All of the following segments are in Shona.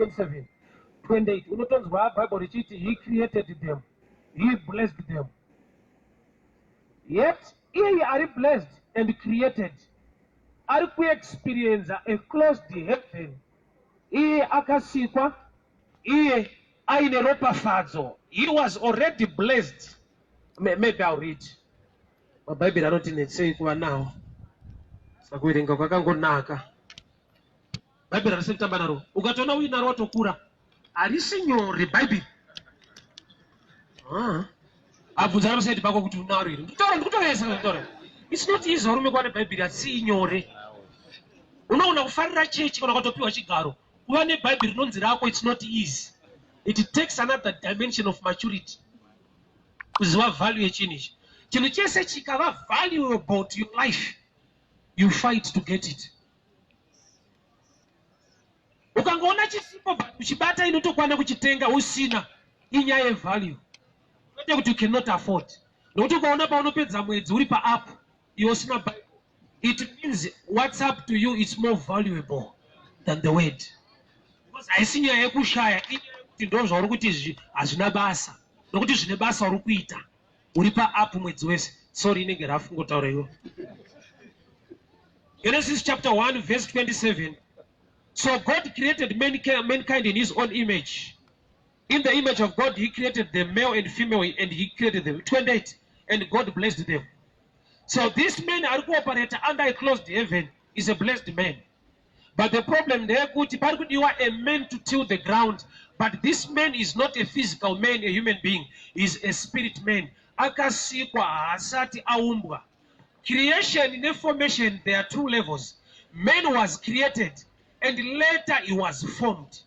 27, 28. Unotonzwa Bible richiti he created them, he blessed them. Yet, he are blessed and created. Are we experience a closed heaven? Iye akasikwa, iye aine ropafadzo. He was already blessed. Maybe I'll read. My Bible I don't think it's saying now. Sakuiringa kwakangonaka. Bible rasitamba naro. Ukatona wina rotokura. Arisinyori Bible. Abuzaro said bako kuti unariri. Ndikutoresa. It's not easy harume kwa Bible asinyore. Unaona kufarira church kana kwatopiwa chigaro. Kuva neBible rinonzi rako, it's not easy. It takes another dimension of maturity. Kuziva value yechinhu ichi. Chinhu chese chikava valuable to your life, you fight to get it. Ukangoona chisipo uchibata inotokwana kuchitenga usina inyaya yevalue. Kwete kuti you cannot afford. Nokuti ukaona paunopedza mwedzi uri pa-app iwe usina Bible, it means what's up to you is more valuable than the word. Because haisi nyaya yekushaya, inyaya yekuti ndo zvauri kuti izvi hazvina basa. Nokuti zvine basa uri kuita uri pa-app mwedzi wese. Sorry, inenge rafungotaura iwe. Genesis chapter 1 verse 27. So God created mankind in his own image. In the image of God, he created them, male and female, and he created them. 28. And God blessed them. So this man who operates under a closed heaven is a blessed man. But the problem there, you are a man to till the ground. But this man is not a physical man, a human being. He's a spirit man. Akasikwa asati aumbwa. Creation in formation, there are two levels. Man was created, and later he was formed.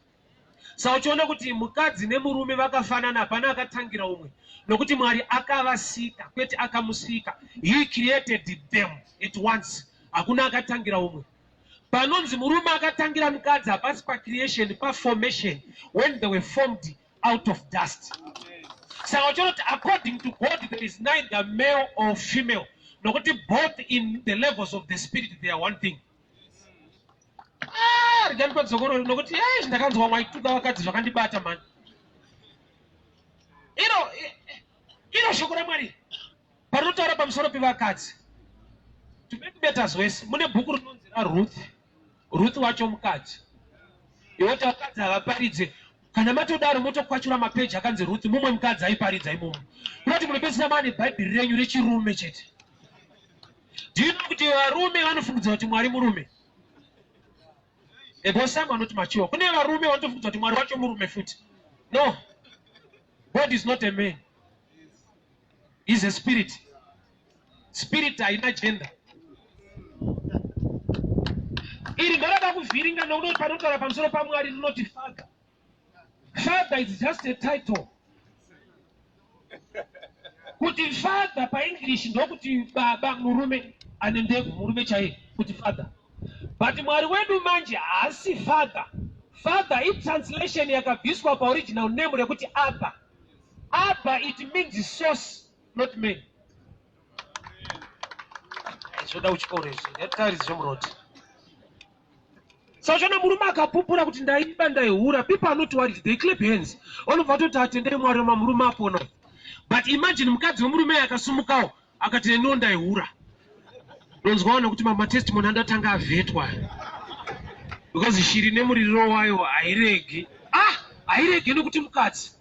So uchiona kuti mukadzi nemurume vakafanana hapana akatangira umwe. Nokuti Mwari akavasika, kwete akamusika. He created them at once. Hakuna akatangira umwe. Panonzi murume akatangira mukadzi hapasi pa creation, pa formation, when they were formed out of dust. So uchiona kuti according to God there is neither male or female. Nokuti both in the levels of the spirit they are one thing. Nokuti ndakanzwa mwaituka vakadzi zvakandibata man. Ino shoko raMwari parinotaura pamusoro pevakadzi. To make matters worse, mune bhuku rinonzi raRuth. Ruth wacho mukadzi. Iwoti vakadzi havaparidze. Kana matodaro motokwachura mapeji akanzi Ruth, mumwe mukadzi aiparidza imomo. Kunoti munopedzisa mane Bhaibheri renyu rechirume chete. Do you know kuti varume vanofungudza kuti Mwari murume? Ebosama anoti machiwa. Kune varume vanofungudza kuti Mwari wacho murume futi. No. God is not a man. He's a spirit. Spirit haina gender. Iri ndarada kuvhiringa nokuti panotaura pamusoro paMwari rinoti Father. Father is just a title. Kuti Father pa English ndokuti baba murume ane ndegu murume chaiye kuti Father. But Mwari wedu manje haasi Father. Father i translation yakabviswa pa original name rekuti Abba. Abba it means source, not man. Zvoda uchikore izvi. Yatari zvomuroti. So chona murume akapupura kuti ndaiba ndaihura. People are not worried. They clap hands. Onobva toti atendere Mwari mamurume apona. But imagine mukadzi wemurume akasumukawo akati no ndaihura. Nonzwaona kuti matestimony andatanga avhetwa. Because shiri nemuriro wayo hairegi. Hairegi nokuti mukadzi.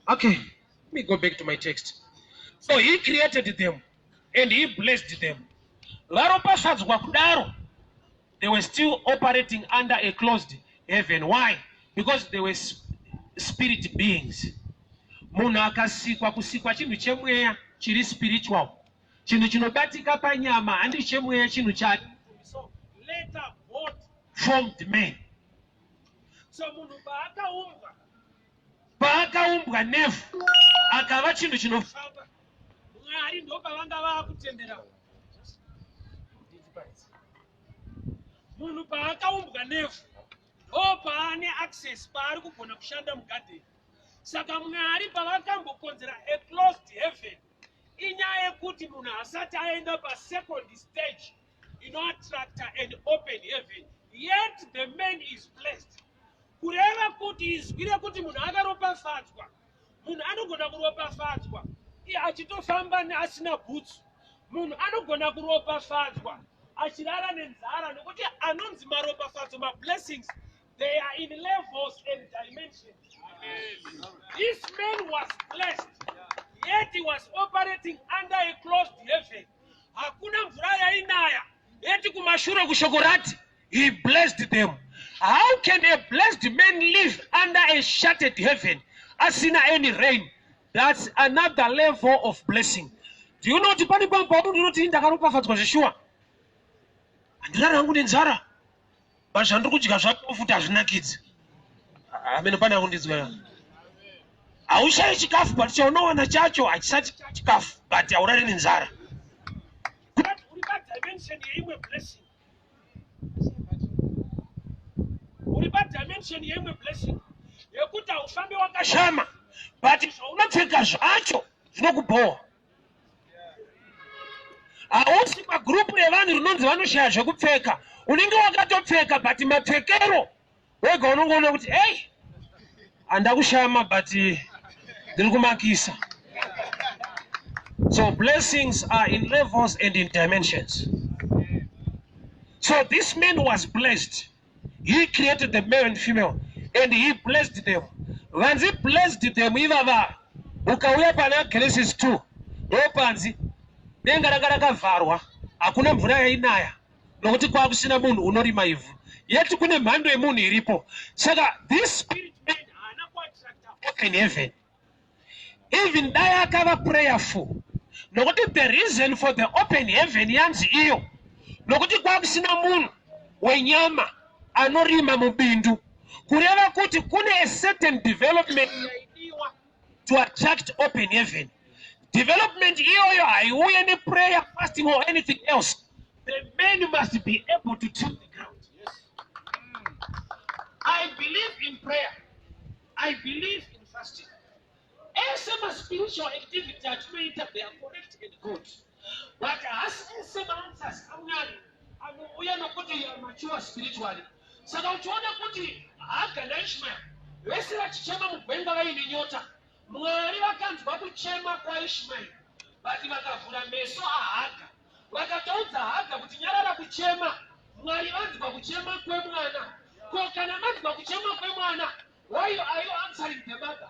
Okay, let me go back to my text. So he created them and he blessed them. Varopafadzwa kudaro. They were still operating under a closed heaven. Why? Because they were spirit beings. Munhu akasikwa, kusikwa chinhu chemweya chiri spiritual. Chinhu chinobatika panyama handi chemweya chinhu chake. So later God formed man. So munhu paakaumbwa nevhu akava chinhu chinofamba. Mwari ndo pavanga vakutendera. Munhu paakaumbwa nevhu paane access paari kugona kushanda mugadheni. Saka Mwari pavakambokonzera a closed heaven, inyaya yekuti munhu asati aenda pa second stage attract an open heaven, yet the man is blessed. Kureva kuti izwire kuti munhu akaropafadzwa, munhu anogona kuropafadzwa achitofamba asina bhutsu, munhu anogona kuropafadzwa achirara nenzara, nokuti anonzi maropafadzo, blessings, they are in levels and dimensions. This man was blessed, yet he was operating under a closed heaven. Hakuna mvura yainaya, yet kumashure kushokorati, he blessed them. How can a blessed man live under a shuttered heaven, asina any rain? That's another level of blessing. Do you know what pani pampa do not in ndakaropafadzwa zvishua? Andinara hangu nenzara. Basi handikudya zvako futi hazvinakidzi. Amene pana kundidzwa. Aushayi chikafu but chaunowana chacho hachisati chikafu but haurari nenzara. Uri dimension yeimwe blessing. Uri dimension yeimwe blessing. Yekuti haufambi wakashama but zvaunopfeka zvacho zvinokubowa. Hausi pagrupu revanhu rinonzi vanoshaya zvekupfeka. Unenge wakatopfeka but mapfekero wega unongoona kuti hey, handakushama but ndiri kumakisa. So blessings are in levels and in dimensions. So this man was blessed. He created the male and female and he blessed them. Once he blessed them, ivava ukauya pana Genesis 2 ndopanzi denga rakavharwa, hakuna mvura yainaya nokuti kwakusina munhu unorima ivhu, yet kune mhando yemunhu iripo. Saka this spirit man haana kuattracta open heaven, even dai akava prayerful, nokuti the reason for the open heaven yanzi iyo nokuti kwakusina munhu wenyama anorima mubindu, kureva kuti kune a certain development to attract open heaven. Development iyoyo haiuye any prayer, fasting or anything else. The man must be able to till the ground. I believe in prayer. I believe in fasting. Some spiritual activity that may they are correct and good. But as some answers come and we are not putting you mature spiritually. So don't you want to put it? I can Ishmael. Let's let Chema Benga in Yota. Mwari vakanzwa kuchema kwa Ishmael, bati vakavhura meso aHaga, vakataudza Haga kuti nyarara kuchema. Mwari vanzwa kuchema kwemwana. Ko kana manzwa kuchema kwemwana, why are you answering the mother?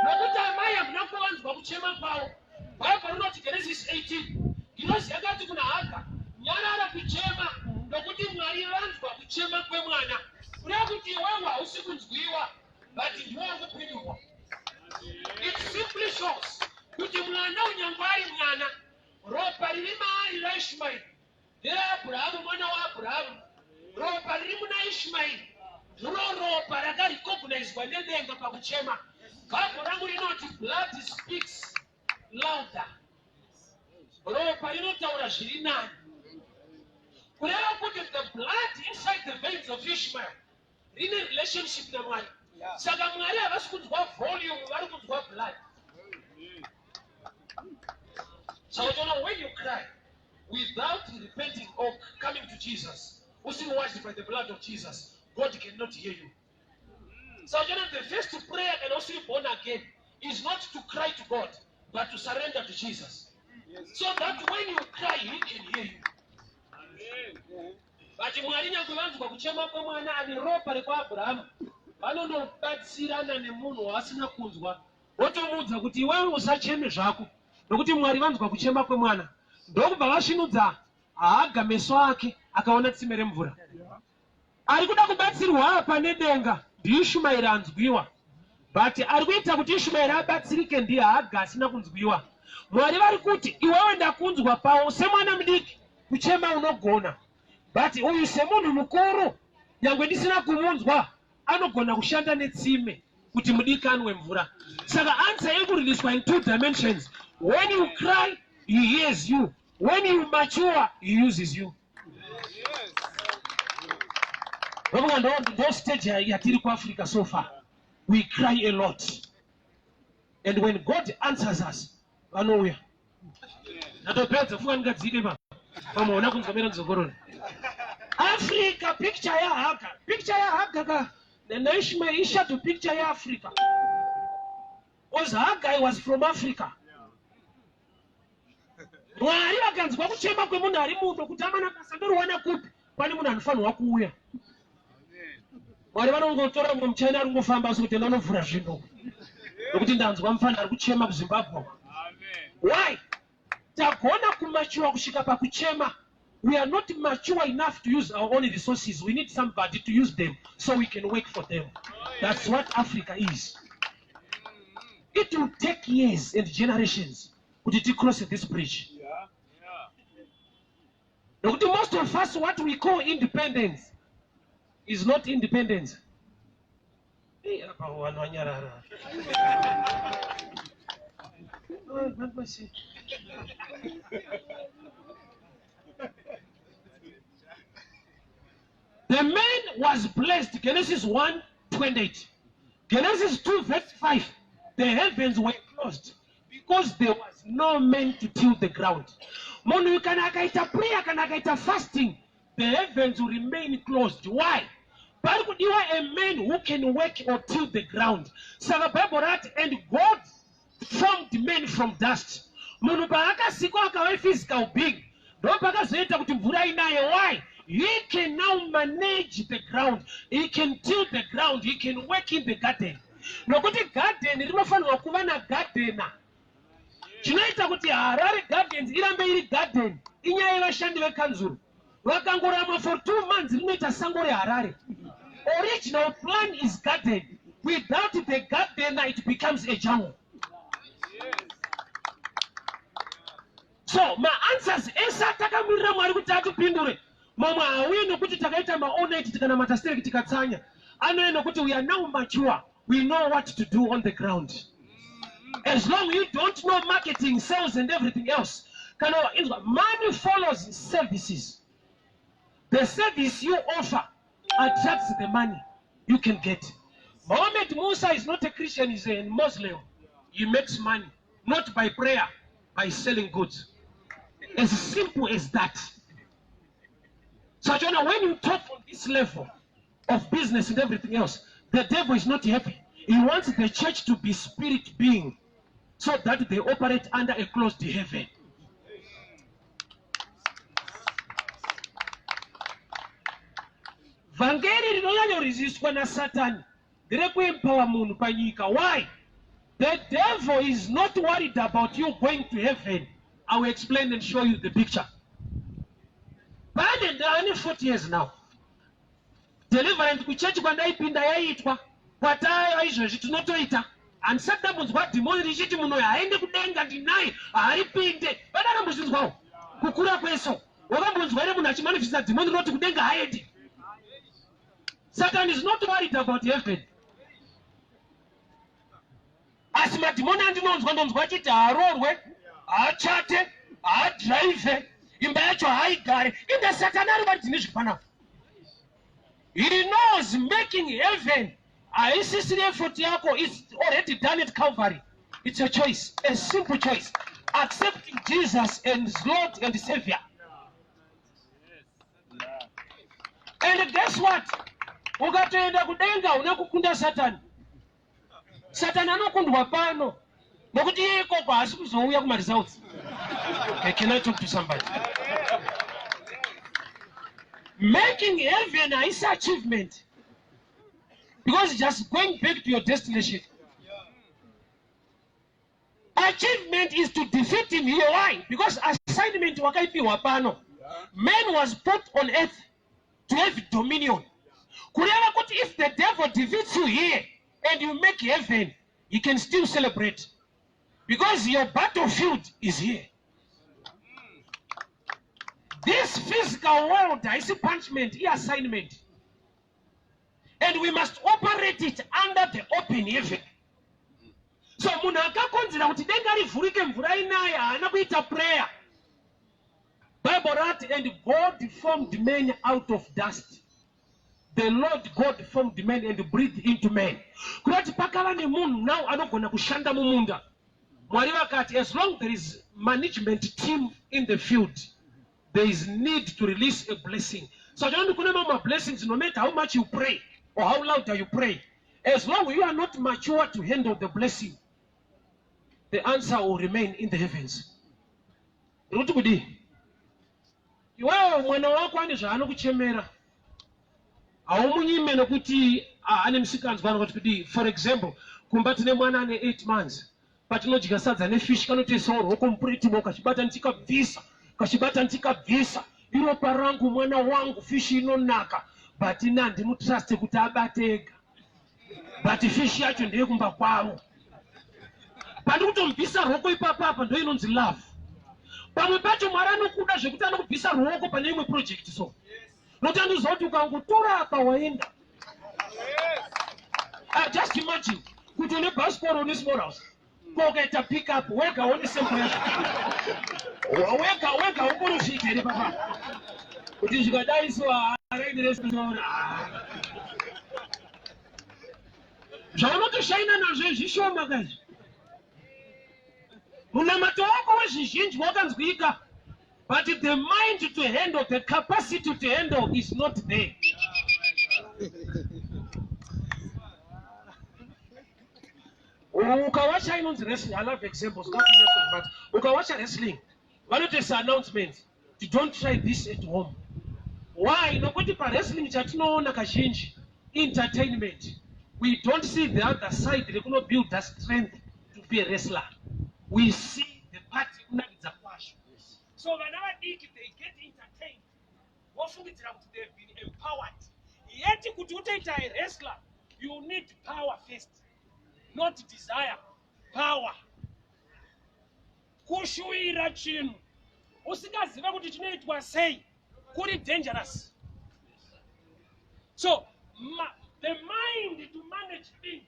Nokuti amai hamuna kuvanzwa kuchema kwavo. Bible rinoti Genesis 18, Girozi yakati kuna Haga, nyarara kuchema nokuti Mwari vanzwa kuchema kwemwana. Kureva kuti iwewe hausi kunzwiwa, but ndiwe wakupindurwa. It simply shows kuti mwana unyangwari mwana ropa riri maari raIshmael ndeaBhurahamu mwana waAbhurahamu, ropa riri muna Ishmael ndiro ropa rakarecognizwa nedenga pakuchema. Bhabho rangu rinoti blood speaks louder, ropa rinotaura zviri nani, kureva kuti the blood inside the veins of Ishmael rine relationship naMwari. Saka Mwari havasi kunzwa volume, vari kunzwa blood. So when you cry without repenting or coming to Jesus, being washed by the blood of Jesus, God cannot hear you. So the first prayer and also born again is not to cry to God, but to surrender to Jesus. So that when you cry, He can hear you. But Mwari nyakuvanzwa kuchema kwemwana ane ropa rekwaAbhurahamu, vanonobatsirana nemunhu wasina kunzwa, wotomuudza kuti iwewe usacheme zvako, nokuti Mwari vanzwa kuchema kwemwana. Ndokubva vasvinudza Haga meso ake akaona tsime remvura. Ari kuda kubatsirwa apa nedenga ndiIshmaeri anzwiwa, but ari kuita kuti Ishmaeri abatsirike ndiye Haga asina kunzwiwa. Mwari vari kuti iwewe ndakunzwa pawo semwana mudiki kuchema unogona, but uyu semunhu mukuru nyangwe ndisina kumunzwa anogona kushanda netsime kuti mudiki anwe mvura. Saka answer iri kuririswa in two dimensions. When you cry, He hears you. When you mature, He uses you. Ndo stage yatiri kuAfrica so far. We cry a lot. And when God answers us, vanouya. Natopedza fuka ndingadzike pa. Vamaona kunzomera nzokorona. Africa picture ya Haga ka Naishma Isha to picture ya Africa. Was Haga was from Africa. Mwari akanzwa kuchema kwe munhu ari mundo kuti amana kasandorwana kupi pane munhu anofanirwa kuuya. Mwari vanongotora mumwe muchina ari kungofamba kuti ndanovhura zvinhu. Nokuti ndanzwa mufana ari kuchema kuZimbabwe. Why? Tagona kumachua kusvika pakuchema. We are not mature enough to use our own resources. We need somebody to use them so we can work for them. That's what Africa is. It will take years and generations to cross this bridge. Most of us, what we call independence is not independence. The man was blessed. Genesis 1:28. Genesis 2:5. The heavens were closed because there was no man to till the ground. Monu kanakaita prayer, kanakaita fasting, the heavens will remain closed. Why? But you are a man who can work or till the ground. And God formed men from dust. Monu baraka siko akawe physical being. Don't baka zoeta kuti mvura inaye. Why? He can now manage the ground. He can till the ground. He can work in the garden. Nokuti garden rinofanirwa kuva na gardener. Chinoita kuti Harare Gardens irambe iri garden. Inyaya yevashandi vekanzuru. Vakangorama for 2 months rinoita sango reHarare. Original plan is garden. Without the gardener it becomes a jungle. So my answers esa takamirira Mwari kuti atipindure. Mama awino kuti takaita maoneti tikana matastere tikatsanya. Anoenda kuti we are now mature. We know what to do on the ground. As long as you don't know marketing, sales and everything else, money follows services. The service you offer attracts the money you can get. Mohammed Musa is not a Christian, he's a Muslim. He makes money, not by prayer, by selling goods. As simple as that. So Jonah, when you talk on this level of business and everything else, the devil is not happy. He wants the church to be spirit being so that they operate under a closed heaven. Vangeli rinoyanyo resistwa na Satan. Empower munhu panyika. Why? The devil is not worried about you going to heaven. I will explain and show you the picture. But there are only 40 years now. Deliverance kuchechi kwandaipinda yaitwa. Kwatayo izvozvi tinotoita. And sometimes what demon richiti munhu aende kudenga ndinaye aripinde. Badakambozvinzwawo. Kukura kweso. Wakambonzwa ere munhu achimanifesta demon roti kudenga haendi. Satan is not worried about heaven. Asi madhimoni andinonzwa ndomzwa achiti haarorwe, haachate, haadhiraivhe, imba yacho haigare. Inde Satan ari vadhine zvipanapa. He knows making heaven. Haisisiri effort yako, it's already done at Calvary. It's a choice, a simple choice. Accepting Jesus as Lord and Savior. And guess what? Ukatoenda kudenga unakukunda Satan. Satan anokundwa pano. Nokuti yeye koko hasi kuzouya kumaresults. Can I talk to somebody? Making heaven is achievement. Because just going back to your destination. Achievement is to defeat him here. Why? Because assignment wakaipiwa pano. Man was put on earth to have dominion. If the devil defeats you here and you make heaven, you can still celebrate. Because your battlefield is here. This physical world is a punishment, is assignment. And we must operate it under the open heaven. So munhu akakonzera kuti denga rivhurike mvura inaya haana kuita prayer. Bible wrote, and God formed man out of dust. The Lord God formed man and breathed into man. Kurati pakava nemunhu now anogona kushanda mumunda. Mwari vakati, as long there is management team in the field, there is need to release a blessing. So don't remember blessings, no matter how much you pray or how loud you pray. As long as you are not mature to handle the blessing, the answer will remain in the heavens. Iwewe mwana wako ane zvaanokuchemera haumunyime nokuti ane musikanzwa kuti for example kumba tine mwana ane 8 months patinodya sadza nefish kanotoisawo ruoko mupuritibo kachibata ntikabvisa iropa rangu mwana wangu fish inonaka but ina handimutruste kuti abate ega but fish yacho ndeyekumba kwavo pandi kutomubvisa ruoko ipapapa ndo inonzi love. Pamwe pacho Mwari anokuda zvekuti anokubvisa ruoko pane imwe project so. Nokuti anoziva kuti ukangotora apa waenda. Just imagine kuti une bhasikoro une small house. Ko ukaita pick up wega one sample yacho. Wega ukorozviita here papa. Kuti zvikadaiswa regirestora. Zvaunotoshaina nazvo zvishoma kazvi. Unamato wako wezvizhinji wakanzwika, but the mind to handle, the capacity to handle is not there. Ukawacha inonzi wrestling, I love examples, not wrestling, but ukawacha wrestling, vanotesa announcements, you don't try this at home. Why? Nokuti pa wrestling chatinoona kazhinji, entertainment. We don't see the other side, they cannot build that strength to be a wrestler. We see the party unabidza kwasho. So whenever they get entertained, they've been empowered. Yet kuti utoita a wrestler, you need power first, not desire. Power. Kushuira chinhu usingaziva kuti chinoitwa sei kuri dangerous. So the mind to manage things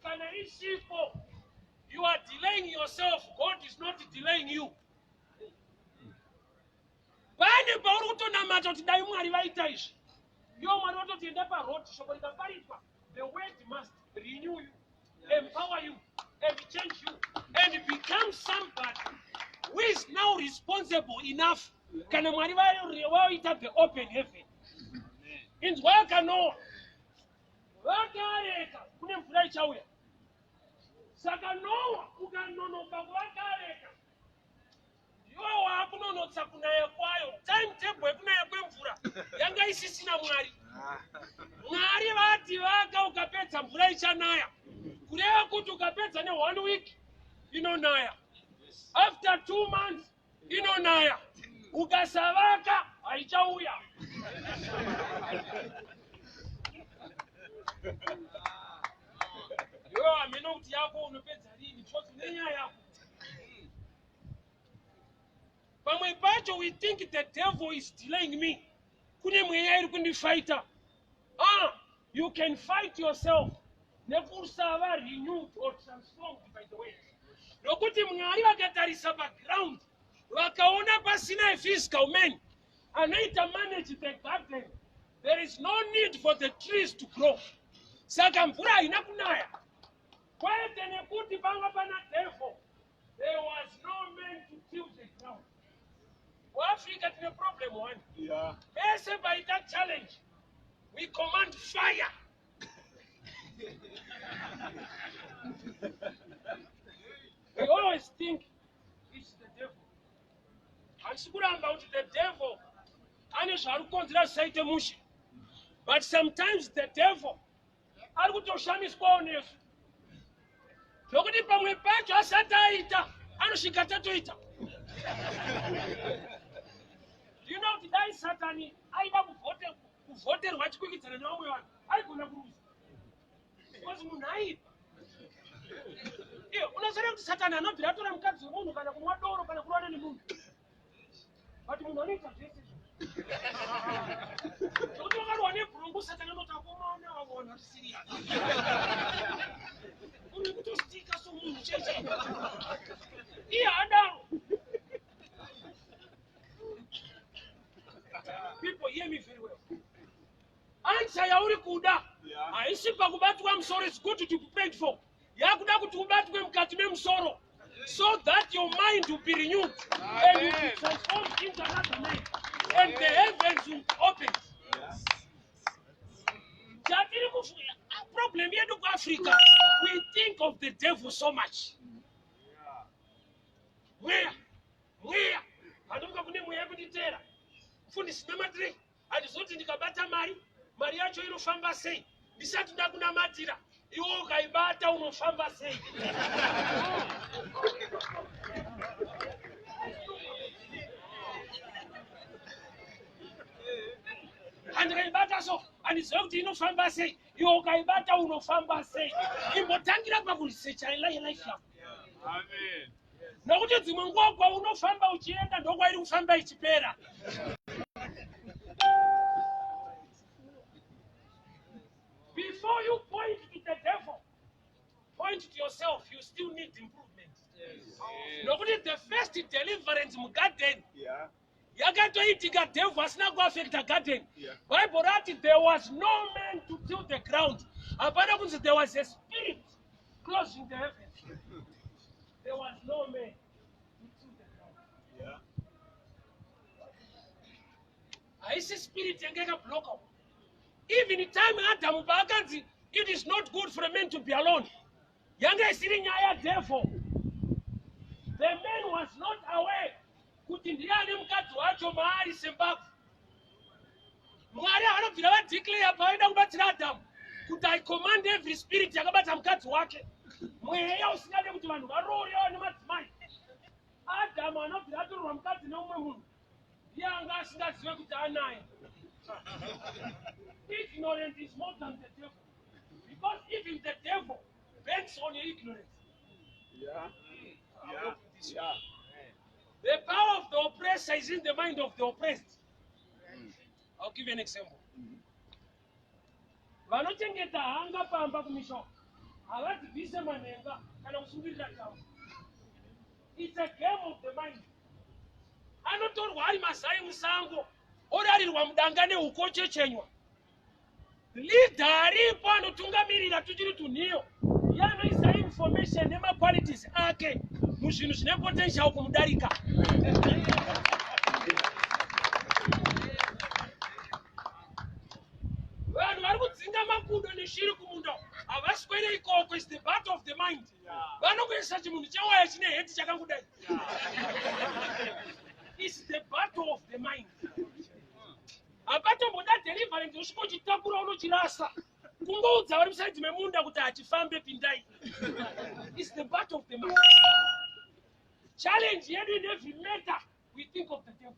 kana ishipo. You are delaying yourself. God is not delaying you. Bani pauri kutonamata kuti dai Mwari vaita izvi. Yo Mwari watotienda parod shoko rikaparitwa. The word must renew you, empower you, and change you, and become somebody who is now responsible enough. Kana Mwari vaita the open heaven. Inzwa yakanoa. Vakareka kune mvura ichauya. Saka Noah ukanonoka kuvakareka iwo wakunonotsa kunaya kwayo timetable yekunaya kwemvura yanga isisina Mwari. Mwari vati vaka ukapedza mvura ichanaya kureva kuti ukapedza ne 1 week inonaya, after 2 months inonaya, ukasavaka haichauya. Pamwe pacho we think the devil is delaying me. Kune mweya iri kundifighter. You can fight yourself. Nekusava renewed or transformed by the way. Nokuti Mwari vakatarisa background vakaona pasina physical man anoita manage the garden. There is no need for the trees to grow. Saka mvura haina kunaya. Kwete nekuti panga pana devil, there was no man to till the ground. Africa tine problem one. Yeah. Ese by that challenge, we command fire. We always think it's the devil. And about the devil, but sometimes the devil, nokuti pamwe pacho asati aita anosvika tatoita. Do you know kuti dai Satani aida kuvhoterwa achikwikidzana nevamwe vanhu aigona kuruza because munhu aipa. Unoziva kuti Satani anobvira atora mukadzi wemunhu kana kumwa doro kana kurwana nemunhu, but munhu anoita zvese nokuti wakarwa nebhurungu Satani anoti akomana wavona serious uri kutostika somunhu cheche iye adaro. People hear me very well. Answer yauri kuda haisi pakubatwa musoro. It's good to be prayed for. Yakuda kuti ubatwe mukati memusoro so that your mind will be renewed and will be transformed into another man. and the heavens will open. Problem here in Africa, we think of the devil so much. Where? I don't know where to tell. Fundi sinamadre. I just want to kabata mari. Mariacho inofamba sei. Nisatu ndakuna matira. Iwo kaibata unofamba sei. And kaibata so. And it's not inofamba sei. Iwo kaibata unofamba sei. Imbotangira pakulisecha life. Amen. Nokuti dzimwe kwa unofamba uchienda ndokwa iri kufamba ichipera. Before you point to the devil, point to yourself. You still need improvement. Nokuti the first deliverance mu garden. Yakatoitika devil asina ku affect the garden. Bible writes there was no man to till the ground. Apana kunzi there was a spirit closing the heavens. There was no man to till the ground. I see spirit engeka block up. Even in time Adam baganzi, it is not good for a man to be alone. Yanga is sitting here, therefore. The man was not aware. Kutindiani mkatu wacho mahali sembafu. Mwari anabvira va declare paenda kubatira Adam. Kuti I command every spirit yakabata mkatu wake. Mweya usingade kuti vanhu varori ava nemadzimai. Adam anabvira atorwa mukadzi neumwe munhu. Yanga asingazive kuti anaye. Ignorance is more than the devil. Because even the devil bends on your ignorance. The power of the oppressor is in the mind of the oppressed. I'll give you an example. Vanochengeta hanga pamba kumisho. Havadzivise manenga kana kusungirira tavu. It's a game of the mind. Anotorwa ari mazai musango. Orarirwa mudangane ukochechenywa. Leader aripo anotungamirira tuchiri tunhiyo. Yanoisa information nema qualities ake muzvinhu zvine potential kumudarika. Vanhu vari kudzinga makudo neshiri kumunda havaswere ikoko. Is the battle of the mind. Vanokuisa chimunhu chawaya chine heti chakangudai. It's the battle of the mind. Apatomboda deliverance usikochitakura unochirasa. Kungoudza vari musaidzi memunda kuti achifambe pindai. It's the battle of the mind. Challenge yedu in every matter we think of the devil.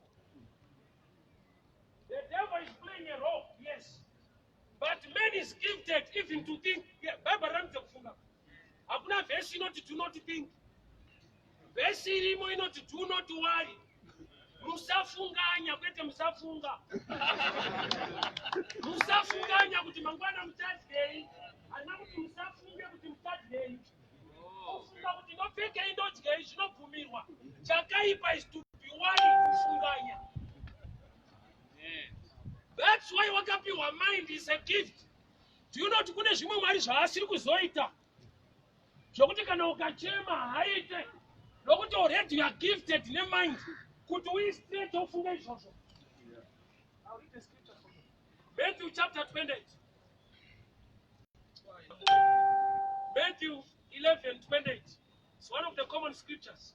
The devil is playing a role, yes. But man is gifted even to think. Bible runs the funga. Hakuna verse inoti do not think. Verse irimo inoti do not worry. Musafunganya kwete musafunga. Musafunganya kuti mangwana mutadei. Ana kuti musafunge kuti mutadei. Ufunga kuti ndopfeke indodye zvinobvumirwa. Chakaipa is to be worried kufunganya. That's why wakapiwa mind is a gift. Do you know kuti kune zvimwe Mwari zvaasiri kuzoita? Zvokuti kana ukachema haite. Nokuti already you are gifted in a mind. Could we straight off from this also? I'll read the scripture for you. Matthew chapter 28. Matthew 11:28. It's one of the common scriptures.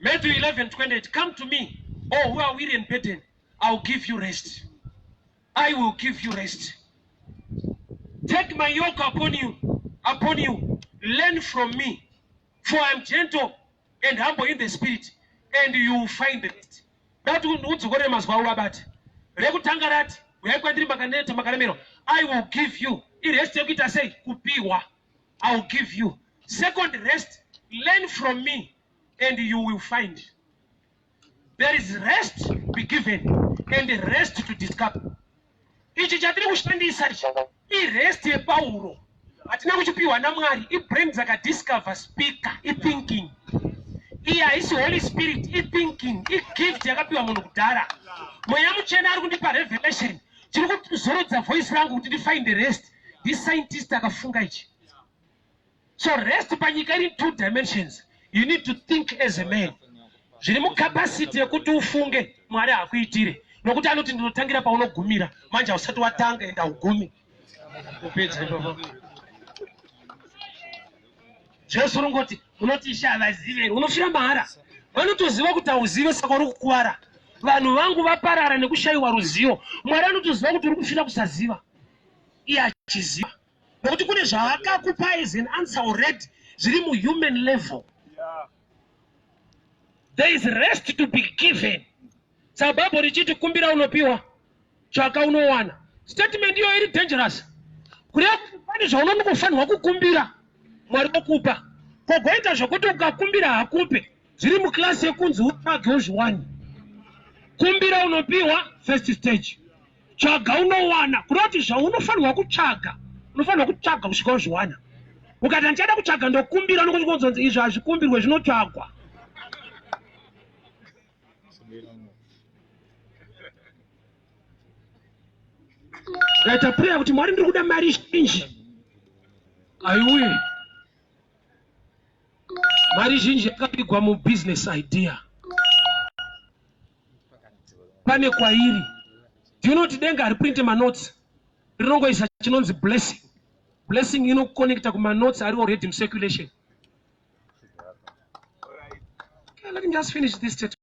Matthew 11:28. Come to me, all who are weary and burdened, I'll give you rest. I will give you rest. Take my yoke upon you. Learn from me, for I am gentle and humble in the spirit, and you will find it. That udzokore mazwa urabati. Rekutangarati, uyakwandiri makaneta makaramero. I will give you. Rest yekuita sei kupiwa. I will give you. Second rest, learn from me, and you will find. There is rest to be given and rest to discover. Ichi chatiri kushandisa rest yepauro. Atina kuchipiwa naMwari, brain dzakadiscover speaker, thinking. Is Holy Spirit, thinking, gift yakapiwa munhu kudhara. Mweya muchena ari kundipa revelation. Chiri kuzorodza voice rangu kuti find the rest. This scientist akafunga ichi. So rest panyika iri in 2 dimensions. You need to think as a man. Zviri mukapacity yekuti ufunge Mwari akuitire. Nokuti anoti ndinotangira paunogumira. Manje usati watanga enda ugumi. Kupedza ipapo. Jesu rongoti unoti shavazive unofira mahara. Vanotoziva kuti auzive saka uri kukuwara. Vanhu vangu vaparara nekushayiwa ruzivo. Mwari anotoziva kuti uri kufira kusaziva. Iye achiziva. Nokuti kune zvaakakupa as an answer already zviri muhuman level. There is rest to be given. Sababu richiti kumbira unopiwa. Chaka unowana. Statement iyo iri dangerous. Kureva pane zvaunofanirwa kukumbira. Mwari okupa. Kogoita zvokuti ukakumbira hakupe. Zviri muklasi yekunzi utsvage uzviwane. Kumbira unopiwa first stage. Tsvaga unowana. Kureva kuti zvaunofanirwa kutsvaga. Unofanirwa kutsvaga kusvika uzviwana. Ukati ndichada kutsvaga ndokumbira nokuti kunzonzi izvo hazvikumbirwe zvinotsvagwa. Ngaita prayer kuti Mwari ndiri kuda mari zhinji. Aiuye. Mari zhinji yakapigwa mu business idea. Pane kwairi. Do you know kuti denga riprinte manotes? Rinongoisa chinonzi blessing. Blessing inoconnecta kuma notes ari already in circulation. Okay, let me just finish this statement.